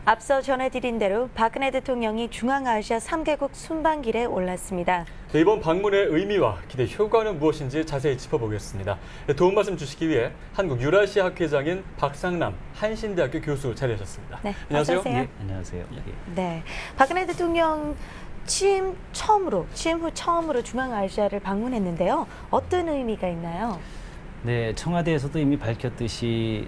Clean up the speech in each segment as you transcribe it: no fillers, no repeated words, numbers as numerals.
앞서 전해드린 대로 박근혜 대통령이 중앙아시아 3개국 순방길에 올랐습니다. 네, 이번 방문의 의미와 기대 효과는 무엇인지 자세히 짚어보겠습니다. 도움 말씀 주시기 위해 한국유라시아 학회장인 박상남 한신대학교 교수 자리하셨습니다. 네, 안녕하세요. 어서 오세요. 네, 안녕하세요. 네, 박근혜 대통령 취임 후 처음으로 중앙아시아를 방문했는데요. 어떤 의미가 있나요? 네, 청와대에서도 이미 밝혔듯이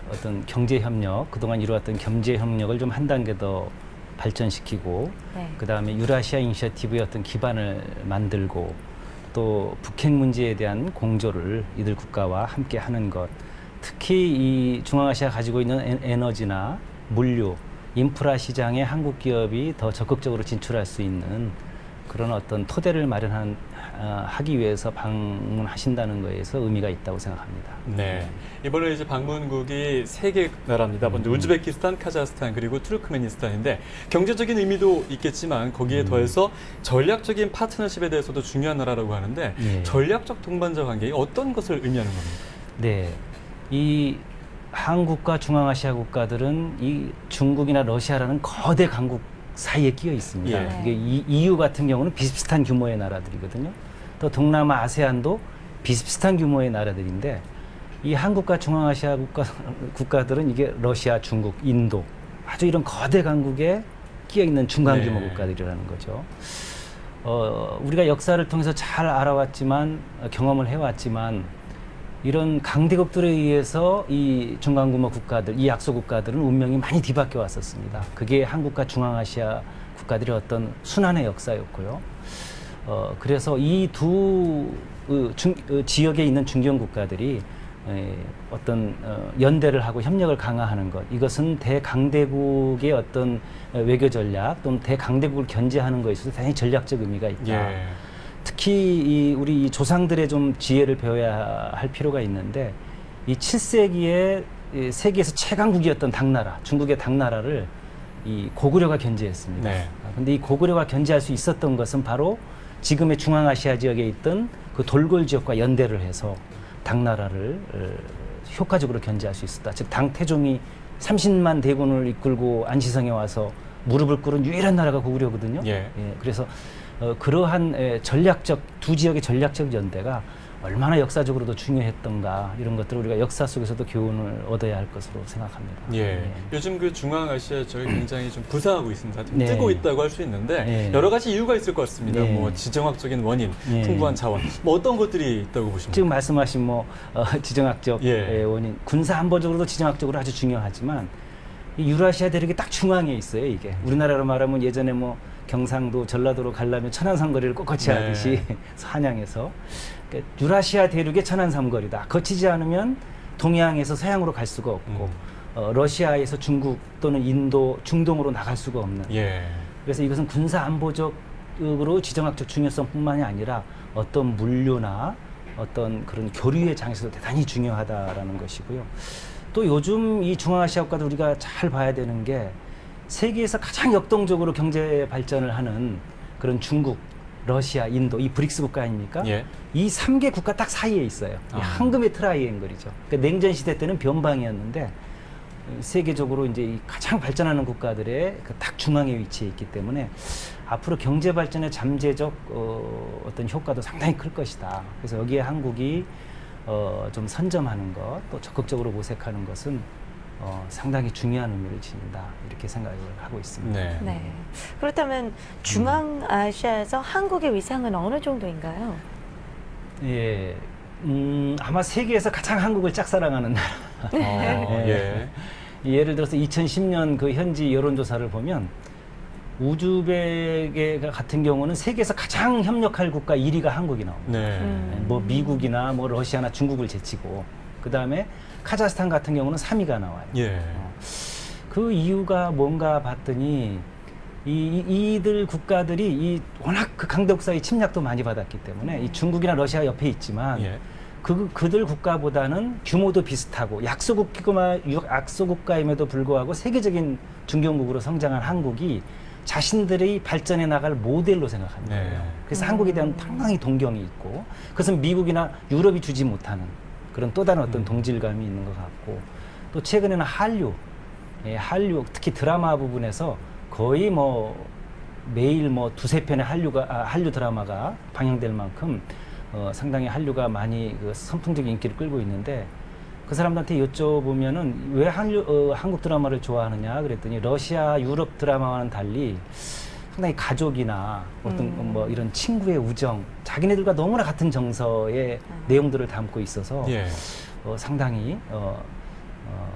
어떤 경제 협력, 그동안 이루어왔던 경제 협력을 좀 한 단계 더 발전시키고, 네. 그다음에 유라시아 이니셔티브의 어떤 기반을 만들고, 또 북핵 문제에 대한 공조를 이들 국가와 함께 하는 것, 특히 이 중앙아시아 가지고 있는 에너지나 물류, 인프라 시장에 한국 기업이 더 적극적으로 진출할 수 있는 그런 어떤 토대를 마련하기 위해서 방문하신다는 거에서 의미가 있다고 생각합니다. 네, 이번에 이제 방문국이 3개 나라입니다. 먼저 우즈베키스탄, 카자흐스탄 그리고 투르크메니스탄인데 경제적인 의미도 있겠지만 거기에 더해서 전략적인 파트너십에 대해서도 중요한 나라라고 하는데 예. 전략적 동반자 관계 어떤 것을 의미하는 겁니까? 네, 이 한국과 중앙아시아 국가들은 이 중국이나 러시아라는 거대 강국 사이에 끼어 있습니다. 예. 이게 EU 같은 경우는 비슷비슷한 규모의 나라들이거든요. 또 동남아 아세안도 비슷비슷한 규모의 나라들인데 이 한국과 중앙아시아 국가들은 이게 러시아, 중국, 인도 아주 이런 거대 강국에 끼어 있는 중간 규모 네. 국가들이라는 거죠. 우리가 역사를 통해서 잘 알아왔지만 경험을 해왔지만 이런 강대국들에 의해서 이 중간규모 국가들, 이 약소 국가들은 운명이 많이 뒤바뀌어 왔었습니다. 그게 한국과 중앙아시아 국가들의 어떤 순환의 역사였고요. 그래서 이 두 지역에 있는 중견 국가들이 어떤 연대를 하고 협력을 강화하는 것, 이것은 대강대국의 어떤 외교 전략 또는 대강대국을 견제하는 것에 있어서 대단히 전략적 의미가 있다. 예. 특히 우리 조상들의 좀 지혜를 배워야 할 필요가 있는데 이 7세기에 세계에서 최강국이었던 당나라, 중국의 당나라를 이 고구려가 견제했습니다. 네. 근데 이 고구려가 견제할 수 있었던 것은 바로 지금의 중앙아시아 지역에 있던 그 돌골 지역과 연대를 해서 당나라를 효과적으로 견제할 수 있었다. 즉 당태종이 30만 대군을 이끌고 안시성에 와서 무릎을 꿇은 유일한 나라가 고구려거든요. 예. 그래서 그러한 전략적 두 지역의 전략적 연대가 얼마나 역사적으로도 중요했던가 이런 것들을 우리가 역사 속에서도 교훈을 얻어야 할 것으로 생각합니다. 예. 요즘 그 중앙아시아 지역이 굉장히 좀 부상하고 있습니다. 좀 네. 뜨고 있다고 할 수 있는데 네. 여러 가지 이유가 있을 것 같습니다. 네. 뭐 지정학적인 원인, 네. 풍부한 자원, 뭐 어떤 것들이 있다고 보십니까? 지금 말씀하신 지정학적 예. 원인, 군사 안보적으로도 지정학적으로 아주 중요하지만 이 유라시아 대륙이 딱 중앙에 있어요. 이게 우리나라로 말하면 예전에 경상도, 전라도로 가려면 천안삼거리를 꼭 거쳐야 하듯이 한양에서 그러니까 유라시아 대륙의 천안삼거리다. 거치지 않으면 동양에서 서양으로 갈 수가 없고 러시아에서 중국 또는 인도, 중동으로 나갈 수가 없는. 예. 그래서 이것은 군사 안보적으로 지정학적 중요성뿐만이 아니라 어떤 물류나 어떤 그런 교류의 장에서도 대단히 중요하다라는 것이고요. 또 요즘 이 중앙아시아 국가들 우리가 잘 봐야 되는 게 세계에서 가장 역동적으로 경제 발전을 하는 그런 중국, 러시아, 인도, 이 브릭스 국가 아닙니까? 예. 이 3개 국가 딱 사이에 있어요. 이 황금의 트라이앵글이죠. 그러니까 냉전 시대 때는 변방이었는데 세계적으로 이제 이 가장 발전하는 국가들의 그 딱 중앙에 위치해 있기 때문에 앞으로 경제 발전의 잠재적 어떤 효과도 상당히 클 것이다. 그래서 여기에 한국이 좀 선점하는 것, 또 적극적으로 모색하는 것은 상당히 중요한 의미를 지닌다 이렇게 생각을 하고 있습니다. 네. 네. 그렇다면 중앙아시아에서 한국의 위상은 어느 정도인가요? 예, 아마 세계에서 가장 한국을 짝사랑하는 나라. 예. 예를 들어서 2010년 그 현지 여론조사를 보면 우즈베크 같은 경우는 세계에서 가장 협력할 국가 1위가 한국이 나옵니다. 네. 뭐 미국이나 뭐 러시아나 중국을 제치고 그 다음에 카자흐스탄 같은 경우는 3위가 나와요. 예. 그 이유가 뭔가 봤더니 이들 국가들이 이 워낙 그 강대국 사이 침략도 많이 받았기 때문에 이 중국이나 러시아 옆에 있지만 예. 그들 국가보다는 규모도 비슷하고 약소국가임에도 불구하고 세계적인 중견국으로 성장한 한국이 자신들의 발전해 나갈 모델로 생각하는 거예요. 네. 그래서 한국에 대한 상당히 동경이 있고 그것은 미국이나 유럽이 주지 못하는 그런 또 다른 어떤 동질감이 있는 것 같고 또 최근에는 한류 한류 특히 드라마 부분에서 거의 뭐 매일 뭐 두세 편의 한류 드라마가 방영될 만큼 상당히 한류가 많이 그 선풍적인 인기를 끌고 있는데 그 사람들한테 여쭤보면은 왜 한국 드라마를 좋아하느냐 그랬더니 러시아, 유럽 드라마와는 달리 상당히 가족이나 어떤 뭐 이런 친구의 우정, 자기네들과 너무나 같은 정서의 내용들을 담고 있어서 예. 상당히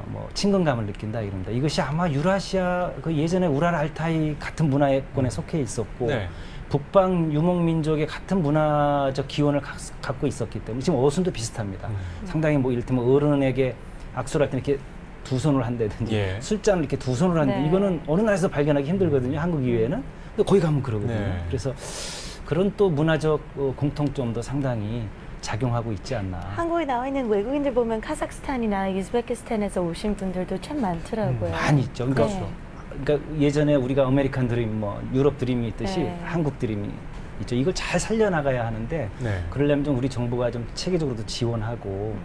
뭐 친근감을 느낀다 이럽니다. 이것이 아마 유라시아 그 예전에 우랄 알타이 같은 문화권에 속해 있었고 네. 북방 유목민족의 같은 문화적 기원을 갖고 있었기 때문에 지금 어순도 비슷합니다. 상당히 뭐 이를테면 어른에게 악수를 할 때는 이렇게 두 손을 한다든지 예. 술잔을 이렇게 두 손을 한다든지 네. 이거는 어느 나라에서 발견하기 힘들거든요. 한국 이외에는. 근데 거기 가면 그러거든요. 네. 그래서 그런 또 문화적 공통점도 상당히 작용하고 있지 않나. 한국에 나와 있는 외국인들 보면 카자흐스탄이나 우즈베키스탄에서 오신 분들도 참 많더라고요. 많이 있죠. 그러니까, 네. 그러니까 예전에 우리가 아메리칸 드림, 뭐 유럽 드림이 있듯이 네. 한국 드림이 있죠. 이걸 잘 살려나가야 하는데 네. 그러려면 좀 우리 정부가 좀 체계적으로도 지원하고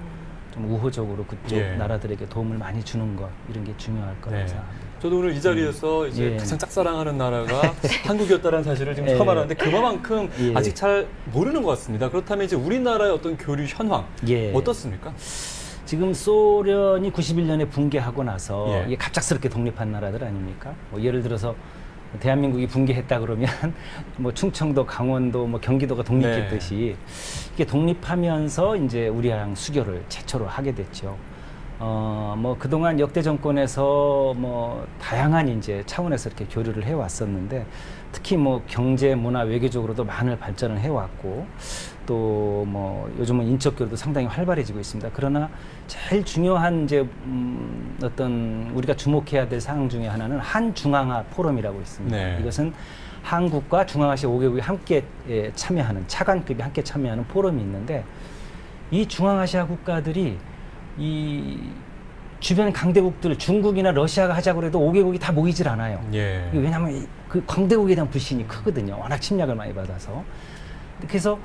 좀 우호적으로 그쪽 예. 나라들에게 도움을 많이 주는 것 이런 게 중요할 거라고 네. 생각합니다. 저도 오늘 이 자리에서 이제 예. 가장 짝사랑하는 나라가 한국이었다는 사실을 지금 예. 처음 알았는데 그만큼 예. 아직 잘 모르는 것 같습니다. 그렇다면 이제 우리나라의 어떤 교류 현황 예. 어떻습니까? 지금 소련이 91년에 붕괴하고 나서 예. 이게 갑작스럽게 독립한 나라들 아닙니까? 뭐 예를 들어서 대한민국이 붕괴했다 그러면 뭐 충청도, 강원도, 뭐 경기도가 독립했듯이 이게 독립하면서 이제 우리랑 수교를 최초로 하게 됐죠. 뭐 그동안 역대 정권에서 뭐 다양한 이제 차원에서 이렇게 교류를 해왔었는데 특히 뭐 경제, 문화, 외교적으로도 많은 발전을 해왔고 또 뭐 요즘은 인적 교류도 상당히 활발해지고 있습니다. 그러나 제일 중요한 이제 어떤 우리가 주목해야 될 사항 중에 하나는 한중앙아 포럼이라고 있습니다. 네. 이것은 한국과 중앙아시아 5개국이 함께 참여하는 차관급이 함께 참여하는 포럼이 있는데 이 중앙아시아 국가들이 이 주변 강대국들 중국이나 러시아가 하자고 해도 5개국이 다 모이질 않아요. 예. 왜냐하면 그 강대국에 대한 불신이 크거든요. 워낙 침략을 많이 받아서. 그래서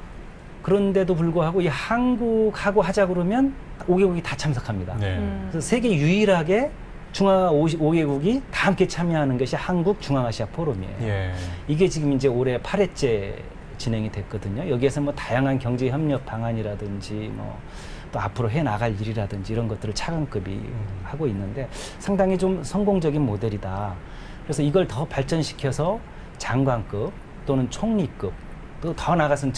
그런데도 불구하고 이 한국하고 하자 그러면 5개국이 다 참석합니다. 네. 그래서 세계 유일하게 중앙아 5개국이 다 함께 참여하는 것이 한국 중앙아시아 포럼이에요. 예. 이게 지금 이제 올해 8회째 진행이 됐거든요. 여기에서 뭐 다양한 경제 협력 방안이라든지 뭐 또 앞으로 해 나갈 일이라든지 이런 것들을 차관급이 하고 있는데 상당히 좀 성공적인 모델이다. 그래서 이걸 더 발전시켜서 장관급 또는 총리급 또 더 나아가서는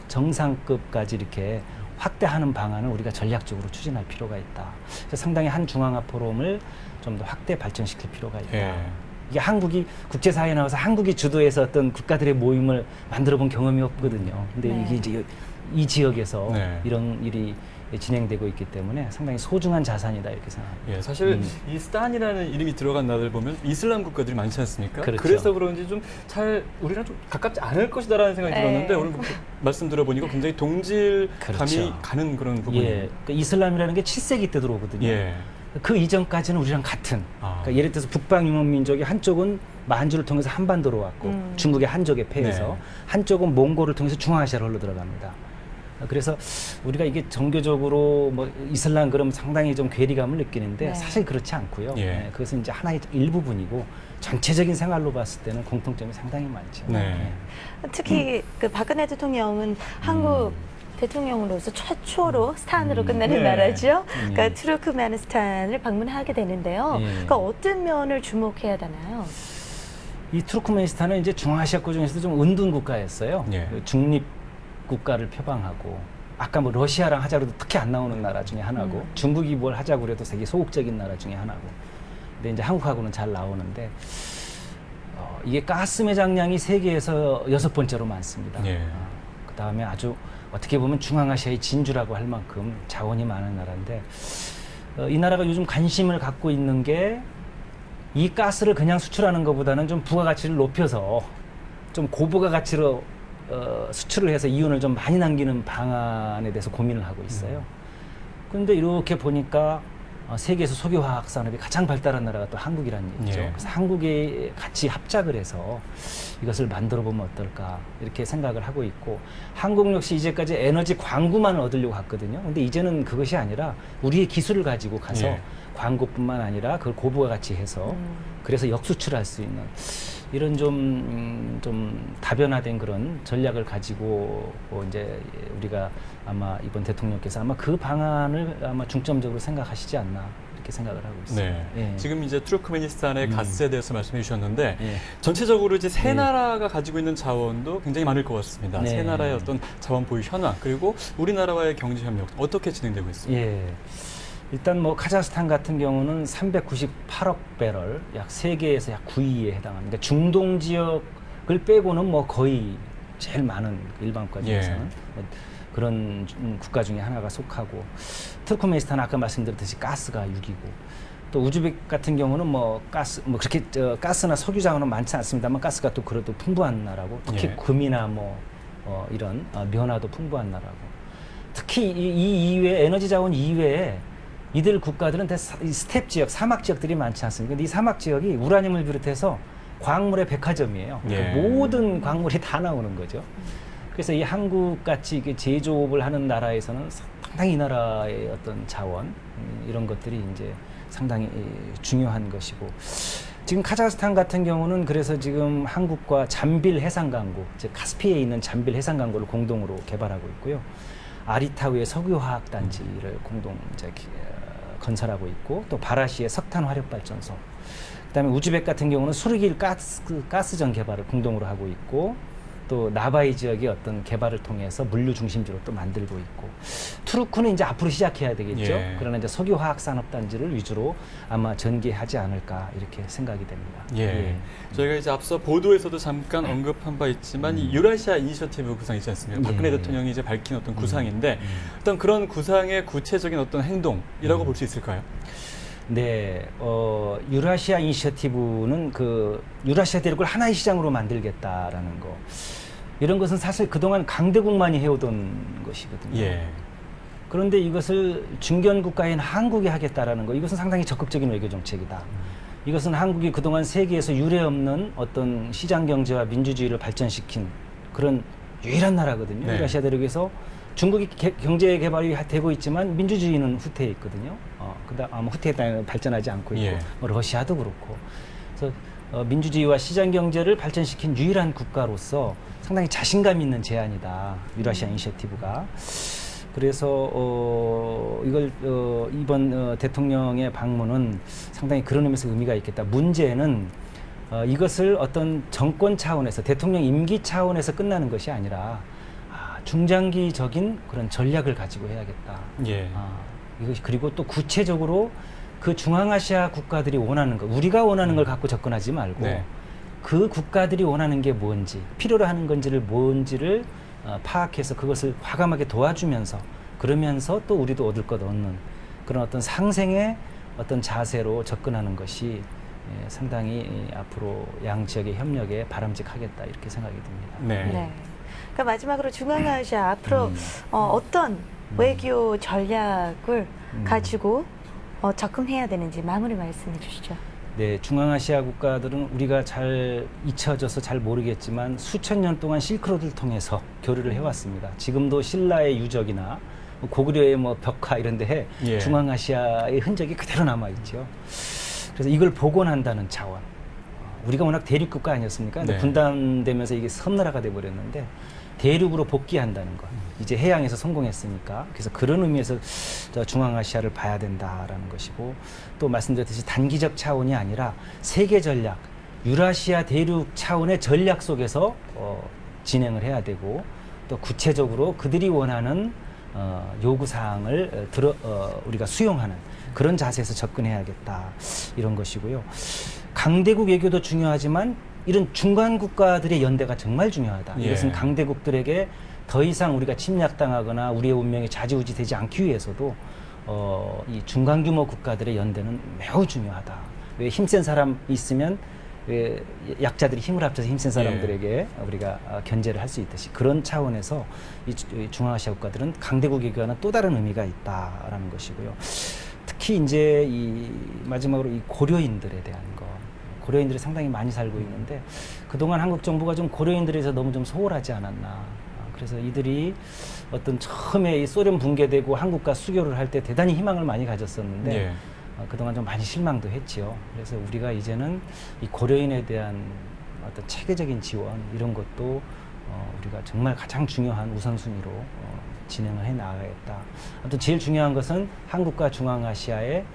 정상급까지 이렇게 확대하는 방안을 우리가 전략적으로 추진할 필요가 있다. 그래서 상당히 한 중앙아 포럼을 좀 더 확대 발전시킬 필요가 있다. 예. 이게 한국이 국제사회에 나와서 한국이 주도해서 어떤 국가들의 모임을 만들어 본 경험이 없거든요. 근데 네. 이게 이제 이 지역에서 네. 이런 일이 진행되고 있기 때문에 상당히 소중한 자산이다 이렇게 생각합니다. 예, 사실 이 스탄이라는 이름이 들어간 나라를 보면 이슬람 국가들이 많지 않습니까? 그렇죠. 그래서 그런지 좀 잘 우리랑 좀 가깝지 않을 것이다라는 생각이 네. 들었는데 오늘 말씀 들어보니까 굉장히 동질감이 그렇죠. 가는 그런 부분이에요. 예, 그러니까 이슬람이라는 게 7세기 때 들어오거든요. 예. 그 이전까지는 우리랑 같은. 아. 그러니까 예를 들어서 북방 유목민족이 한쪽은 만주를 통해서 한반도로 왔고 중국의 한족에 패해서 네. 한쪽은 몽골을 통해서 중앙아시아로 흘러 들어갑니다. 그래서 우리가 이게 종교적으로 뭐 이슬람 그러면 상당히 좀 괴리감을 느끼는데 네. 사실 그렇지 않고요. 예. 네, 그것은 이제 하나의 일부분이고 전체적인 생활로 봤을 때는 공통점이 상당히 많죠. 네. 특히 그 박근혜 대통령은 한국 대통령으로서 최초로 스탄으로 끝내는 네. 나라죠. 그러니까 투르크메니스탄을 방문하게 되는데요. 예. 그러니까 어떤 면을 주목해야 되나요? 이 투르크메니스탄은 이제 중앙아시아권 중에서도 좀 은둔 국가였어요. 예. 그 중립 국가를 표방하고 아까 뭐 러시아랑 하자고 해도 특히 안 나오는 나라 중에 하나고 중국이 뭘 하자고 해도 되게 소극적인 나라 중에 하나고 근데 이제 한국하고는 잘 나오는데 이게 가스 매장량이 세계에서 6번째로 많습니다. 예. 그 다음에 아주 어떻게 보면 중앙아시아의 진주라고 할 만큼 자원이 많은 나라인데 이 나라가 요즘 관심을 갖고 있는 게 이 가스를 그냥 수출하는 것보다는 좀 부가가치를 높여서 좀 고부가 가치로 수출을 해서 이윤을 좀 많이 남기는 방안에 대해서 고민을 하고 있어요. 그런데 이렇게 보니까 세계에서 석유화학 산업이 가장 발달한 나라가 또 한국이라는 얘기죠. 예. 그래서 한국이 같이 합작을 해서 이것을 만들어 보면 어떨까 이렇게 생각을 하고 있고 한국 역시 이제까지 에너지 광구만 얻으려고 했거든요. 근데 이제는 그것이 아니라 우리의 기술을 가지고 가서 예. 광고뿐만 아니라 그걸 고부가 같이 해서 그래서 역수출할 수 있는 이런 좀 다변화된 그런 전략을 가지고 이제 우리가 아마 이번 대통령께서 아마 그 방안을 아마 중점적으로 생각하시지 않나 이렇게 생각을 하고 있습니다. 네. 예. 지금 이제 투르크메니스탄의 가스에 대해서 말씀해 주셨는데 예. 전체적으로 이제 세 예. 나라가 가지고 있는 자원도 굉장히 많을 것 같습니다. 네. 세 나라의 어떤 자원 보유 현황 그리고 우리나라와의 경제 협력 어떻게 진행되고 있습니까? 예. 일단 뭐 카자흐스탄 같은 경우는 398억 배럴, 약 세계에서 약 9위에 해당합니다. 중동 지역을 빼고는 뭐 거의 제일 많은 일반 국가 중에서는 예. 그런 국가 중에 하나가 속하고, 투르크메니스탄 아까 말씀드렸듯이 가스가 6위고, 또 우즈벡 같은 경우는 뭐 가스 뭐 그렇게 가스나 석유 자원은 많지 않습니다만 가스가 또 그래도 풍부한 나라고, 특히 예. 금이나 뭐 이런 면화도 풍부한 나라고, 특히 이 이외에 에너지 자원 이외에 이들 국가들은 다 스텝 지역, 사막 지역들이 많지 않습니까? 근데 이 사막 지역이 우라늄을 비롯해서 광물의 백화점이에요. 예. 모든 광물이 다 나오는 거죠. 그래서 이 한국 같이 이게 제조업을 하는 나라에서는 상당히 이 나라의 어떤 자원 이런 것들이 이제 상당히 중요한 것이고, 지금 카자흐스탄 같은 경우는 그래서 지금 한국과 잠빌 해상광구, 즉 카스피에 있는 잠빌 해상광구를 공동으로 개발하고 있고요. 아리타우의 석유화학 단지를 공동 이제 건설하고 있고, 또 바라시의 석탄 화력 발전소, 그다음에 우즈벡 같은 경우는 수르길 가스전 개발을 공동으로 하고 있고, 또 나바이 지역의 어떤 개발을 통해서 물류 중심지로 또 만들고 있고, 투르크는 이제 앞으로 시작해야 되겠죠. 예. 그러나 이제 석유화학 산업 단지를 위주로 아마 전개하지 않을까 이렇게 생각이 됩니다. 예. 저희가 이제 앞서 보도에서도 잠깐 언급한 바 있지만 이 유라시아 이니셔티브 구상 있지 않습니까? 박근혜 예. 대통령이 이제 밝힌 어떤 구상인데 어떤 그런 구상의 구체적인 어떤 행동이라고 볼 수 있을까요? 네, 유라시아 이니셔티브는 그 유라시아 대륙을 하나의 시장으로 만들겠다라는 거. 이런 것은 사실 그동안 강대국만이 해오던 것이거든요. 예. 그런데 이것을 중견 국가인 한국이 하겠다라는 거, 이것은 상당히 적극적인 외교 정책이다. 이것은 한국이 그동안 세계에서 유례없는 어떤 시장 경제와 민주주의를 발전시킨 그런 유일한 나라거든요. 네. 유라시아 대륙에서 중국이 경제 개발이 되고 있지만 민주주의는 후퇴해 있거든요. 그다음 후퇴에 발전하지 않고 있고, 예. 뭐 러시아도 그렇고. 그래서 민주주의와 시장 경제를 발전시킨 유일한 국가로서 상당히 자신감 있는 제안이다, 유라시아 이니셔티브가. 그래서 이걸 이번 대통령의 방문은 상당히 그런 의미에서 의미가 있겠다. 문제는 이것을 어떤 정권 차원에서, 대통령 임기 차원에서 끝나는 것이 아니라 중장기적인 그런 전략을 가지고 해야겠다. 예. 이것이, 그리고 또 구체적으로 그 중앙아시아 국가들이 원하는 것, 우리가 원하는 걸 갖고 접근하지 말고 네. 그 국가들이 원하는 게 뭔지, 필요로 하는 건지를 뭔지를 파악해서 그것을 과감하게 도와주면서, 그러면서 또 우리도 얻을 것 얻는 그런 어떤 상생의 어떤 자세로 접근하는 것이 상당히 앞으로 양 지역의 협력에 바람직하겠다 이렇게 생각이 듭니다. 네. 네. 그러니까 마지막으로 중앙아시아 앞으로 어떤 외교 전략을 가지고 접근해야 되는지 마무리 말씀해 주시죠. 네, 중앙아시아 국가들은 우리가 잘 잊혀져서 잘 모르겠지만 수천 년 동안 실크로드를 통해서 교류를 해왔습니다. 지금도 신라의 유적이나 고구려의 뭐 벽화 이런 데에 예. 중앙아시아의 흔적이 그대로 남아있죠. 그래서 이걸 복원한다는 차원. 우리가 워낙 대륙국가 아니었습니까? 근데 네. 분단되면서 이게 섬나라가 돼버렸는데 대륙으로 복귀한다는 것. 이제 해양에서 성공했으니까. 그래서 그런 의미에서 중앙아시아를 봐야 된다라는 것이고, 또 말씀드렸듯이 단기적 차원이 아니라 세계 전략, 유라시아 대륙 차원의 전략 속에서 진행을 해야 되고, 또 구체적으로 그들이 원하는 요구사항을 우리가 수용하는 그런 자세에서 접근해야겠다, 이런 것이고요. 강대국 외교도 중요하지만 이런 중간 국가들의 연대가 정말 중요하다. 예. 이것은 강대국들에게 더 이상 우리가 침략당하거나 우리의 운명이 좌지우지되지 않기 위해서도 이 중간 규모 국가들의 연대는 매우 중요하다. 왜 힘센 사람 있으면 왜 약자들이 힘을 합쳐서 힘센 사람들에게 우리가 견제를 할 수 있듯이, 그런 차원에서 이 중앙아시아 국가들은 강대국 외교와는 또 다른 의미가 있다라는 것이고요. 특히 이제 이 마지막으로 이 고려인들에 대한 거. 고려인들이 상당히 많이 살고 있는데 그동안 한국 정부가 좀 고려인들에 대해서 너무 좀 소홀하지 않았나. 그래서 이들이 어떤 처음에 이 소련 붕괴되고 한국과 수교를 할 때 대단히 희망을 많이 가졌었는데 예. 그동안 좀 많이 실망도 했지요. 그래서 우리가 이제는 이 고려인에 대한 어떤 체계적인 지원 이런 것도 우리가 정말 가장 중요한 우선순위로 진행을 해 나가겠다. 아무튼 제일 중요한 것은 한국과 중앙아시아의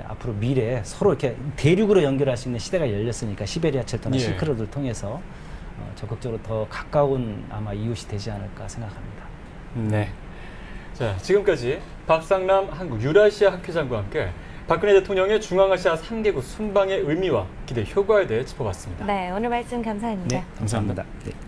앞으로 미래에 서로 이렇게 대륙으로 연결할 수 있는 시대가 열렸으니까 시베리아 철도나 예. 실크로드를 통해서 적극적으로 더 가까운 아마 이웃이 되지 않을까 생각합니다. 네. 자, 지금까지 박상남 한국 유라시아 학회장과 함께 박근혜 대통령의 중앙아시아 3개국 순방의 의미와 기대 효과에 대해 짚어봤습니다. 네, 오늘 말씀 감사합니다. 감사합니다. 네.